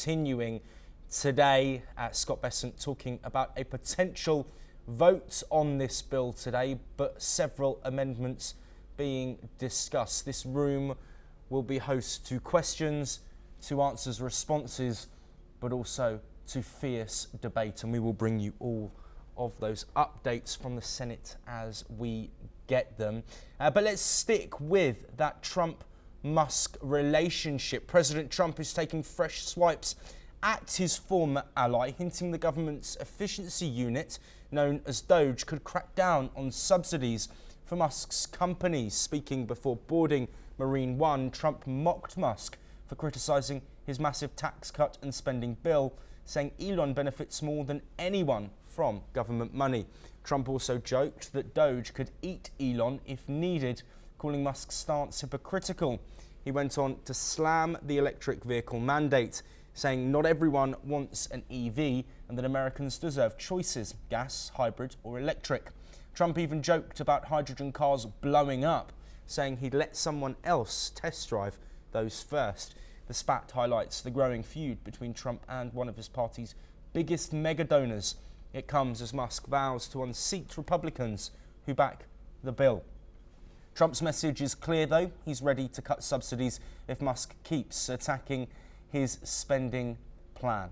continuing today. Scott Bessent talking about a potential vote on this bill today, but several amendments being discussed. This room will be host to questions, to answers, responses, but also to fierce debate, and we will bring you all of those updates from the Senate as we get them. But let's stick with that Trump-Musk relationship. President Trump is taking fresh swipes at his former ally, hinting the government's efficiency unit, known as DOGE, could crack down on subsidies for Musk's companies. Speaking before boarding Marine One, Trump mocked Musk for criticising his massive tax cut and spending bill, saying Elon benefits more than anyone from government money. Trump also joked that DOGE could eat Elon if needed, calling Musk's stance hypocritical. He went on to slam the electric vehicle mandate, saying not everyone wants an EV and that Americans deserve choices, gas, hybrid or electric. Trump even joked about hydrogen cars blowing up, saying he'd let someone else test drive those first. The spat highlights the growing feud between Trump and one of his party's biggest mega donors. It comes as Musk vows to unseat Republicans who back the bill. Trump's message is clear, though. He's ready to cut subsidies if Musk keeps attacking his spending plan.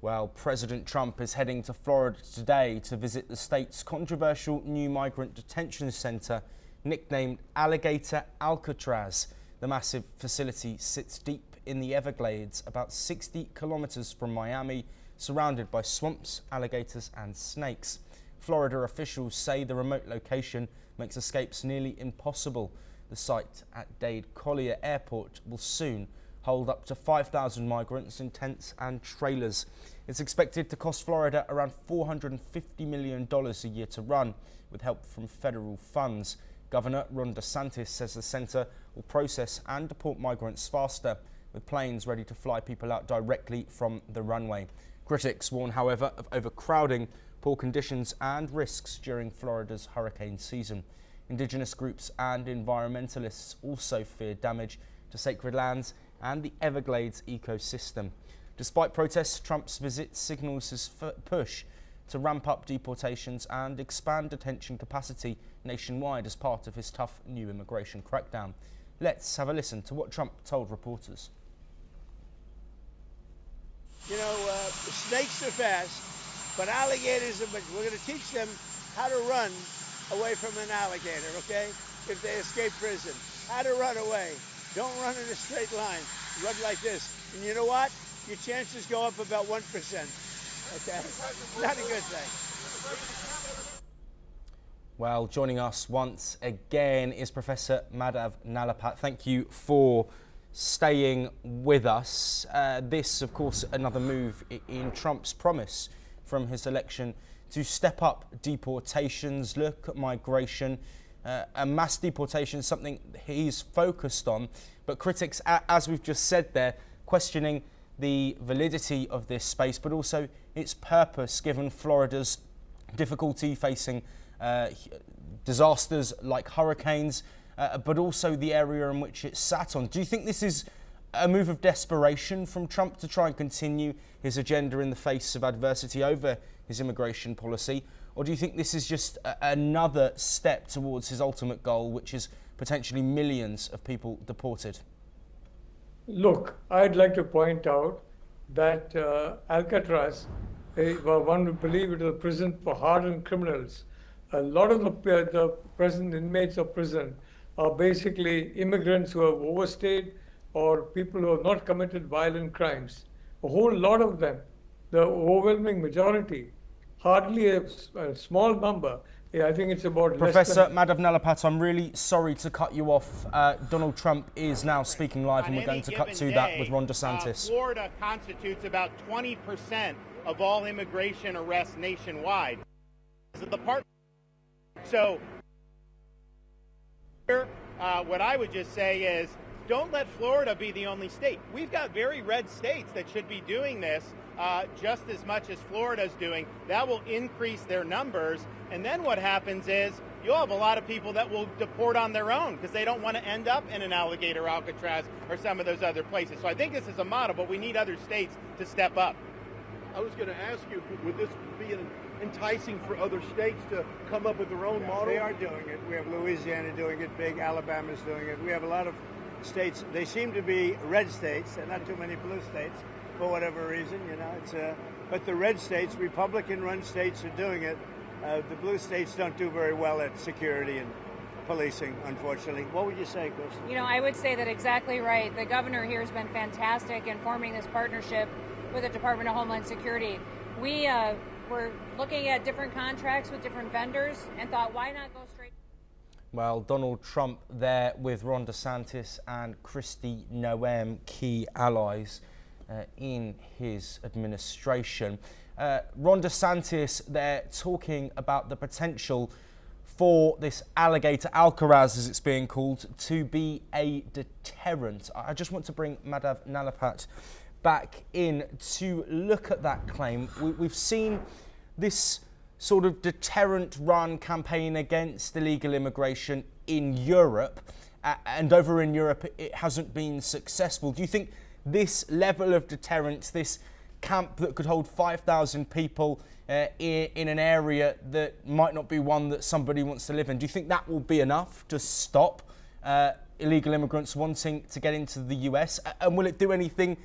Well, President Trump is heading to Florida today to visit the state's controversial new migrant detention center, nicknamed Alligator Alcatraz. The massive facility sits deep in the Everglades, about 60 kilometers from Miami, surrounded by swamps, alligators and snakes. Florida officials say the remote location makes escapes nearly impossible. The site at Dade-Collier airport will soon hold up to 5,000 migrants in tents and trailers. It's expected to cost Florida around $450 million a year to run, with help from federal funds. Governor Ron DeSantis says the centre will process and deport migrants faster, with planes ready to fly people out directly from the runway. Critics warn, however, of overcrowding, poor conditions and risks during Florida's hurricane season. Indigenous groups and environmentalists also fear damage to sacred lands and the Everglades ecosystem. Despite protests, Trump's visit signals his push to ramp up deportations and expand detention capacity nationwide as part of his tough new immigration crackdown. Let's have a listen to what Trump told reporters. You know, snakes are fast, but alligators are, we're going to teach them how to run away from an alligator, okay? If they escape prison, how to run away. Don't run in a straight line. Run like this. And you know what? Your chances go up about 1%. Okay? Not a good thing. Well, joining us once again is Professor Madhav Nalapat. Thank you for staying with us. This, of course, another move in Trump's promise from his election to step up deportations, look at migration. A mass deportation, something he's focused on, but critics, as we've just said there, questioning the validity of this space, but also its purpose, given Florida's difficulty facing disasters like hurricanes, but also the area in which it's sat on. Do you think this is a move of desperation from Trump to try and continue his agenda in the face of adversity over his immigration policy? Or do you think this is just another step towards his ultimate goal, which is potentially millions of people deported? Look, I'd like to point out that Alcatraz, one would believe it is a prison for hardened criminals. A lot of the present inmates of prison are basically immigrants who have overstayed or people who have not committed violent crimes. A whole lot of them, the overwhelming majority, hardly a small number. Yeah, I think it's about Professor Madhav Nalapat, I'm really sorry to cut you off. Donald Trump is now speaking live, and we're going to cut to that with Ron DeSantis. Florida constitutes about 20% of all immigration arrests nationwide. So what I would just say is, don't let Florida be the only state. We've got very red states that should be doing this just as much as Florida's doing. That will increase their numbers. And then what happens is you'll have a lot of people that will deport on their own because they don't want to end up in an Alligator Alcatraz or some of those other places. So I think this is a model, but we need other states to step up. I was going to ask you, would this be enticing for other states to come up with their own model? They are doing it. We have Louisiana doing it big. Alabama's doing it. We have a lot of states. They seem to be red states and not too many blue states for whatever reason. You know, it's but the red states, Republican-run states, are doing it. The blue states don't do very well at security and policing, unfortunately. What would you say, Chris? You know, I would say that exactly right. The governor here has been fantastic in forming this partnership with the Department of Homeland Security. We were looking at different contracts with different vendors and thought, why not go straight? Well, Donald Trump there with Ron DeSantis and Kristi Noem, key allies in his administration. Ron DeSantis there talking about the potential for this Alligator Alcatraz, as it's being called, to be a deterrent. I just want to bring Madhav Nalapat back in to look at that claim. We've seen this sort of deterrent run campaign against illegal immigration in Europe, and over in Europe it hasn't been successful. Do you think this level of deterrence, this camp that could hold 5,000 people in an area that might not be one that somebody wants to live in, do you think that will be enough to stop illegal immigrants wanting to get into the US? And will it do anything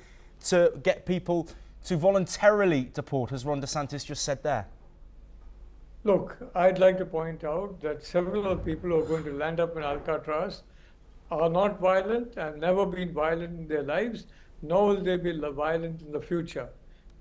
to get people to voluntarily deport, as Ron DeSantis just said there? Look, I'd like to point out that several of the people who are going to land up in Alcatraz are not violent and never been violent in their lives, nor will they be violent in the future.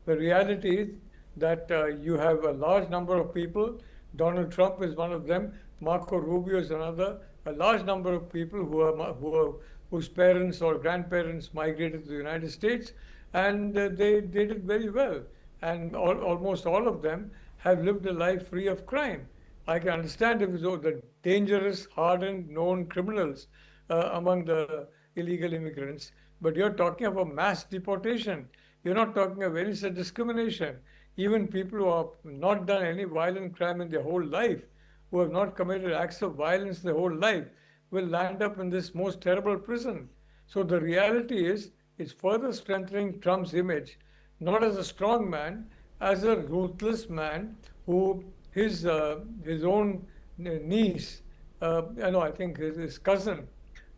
The reality is that you have a large number of people. Donald Trump is one of them. Marco Rubio is another. A large number of people whose parents or grandparents migrated to the United States, and they did very well. And almost all of them have lived a life free of crime. I can understand if it's the dangerous, hardened, known criminals among the illegal immigrants, but you're talking of a mass deportation. You're not talking of any such discrimination. Even people who have not done any violent crime in their whole life, who have not committed acts of violence their whole life, will land up in this most terrible prison. So the reality is, it's further strengthening Trump's image, not as a strong man, as a ruthless man who his own niece, I think his cousin,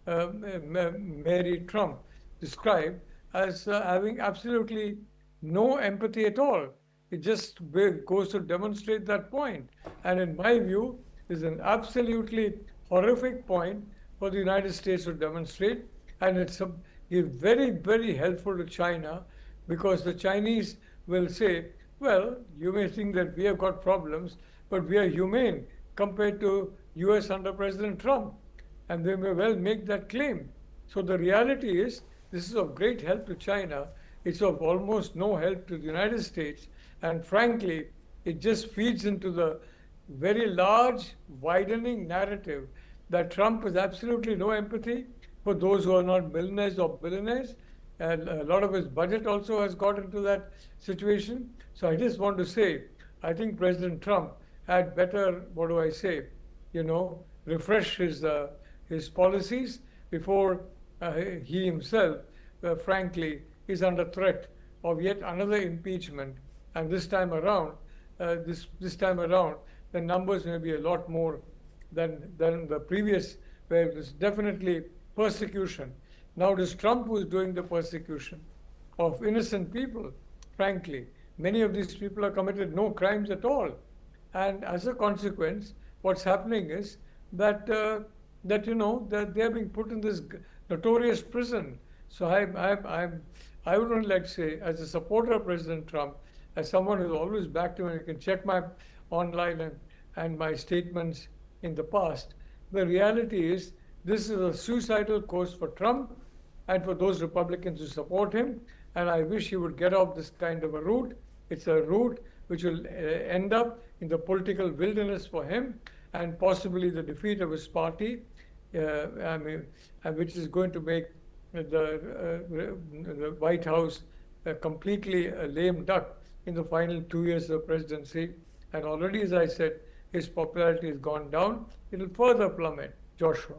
Mary Trump, described as having absolutely no empathy at all. It just goes to demonstrate that point. And in my view, is an absolutely horrific point for the United States to demonstrate. And it's very, very helpful to China, because the Chinese will say, well, you may think that we have got problems, but we are humane compared to US under President Trump. And they may well make that claim. So the reality is, this is of great help to China. It's of almost no help to the United States. And frankly, it just feeds into the very large, widening narrative that Trump has absolutely no empathy for those who are not millionaires or billionaires. And a lot of his budget also has got into that situation. So I just want to say, I think President Trump had better, refresh his policies before he himself, frankly, is under threat of yet another impeachment. And this time around, the numbers may be a lot more than the previous, where it was definitely persecution. Now it is Trump who is doing the persecution of innocent people. Frankly, many of these people have committed no crimes at all. And as a consequence, what's happening is that they are being put in this notorious prison. So I would only like to say, as a supporter of President Trump, as someone who's always backed him, and you can check my online and my statements in the past, the reality is this is a suicidal course for Trump and for those Republicans who support him. And I wish he would get off this kind of a route. It's a route which will end up in the political wilderness for him, and possibly the defeat of his party, which is going to make the White House completely a lame duck in the final 2 years of presidency. And already, as I said, his popularity has gone down. It will further plummet. Joshua.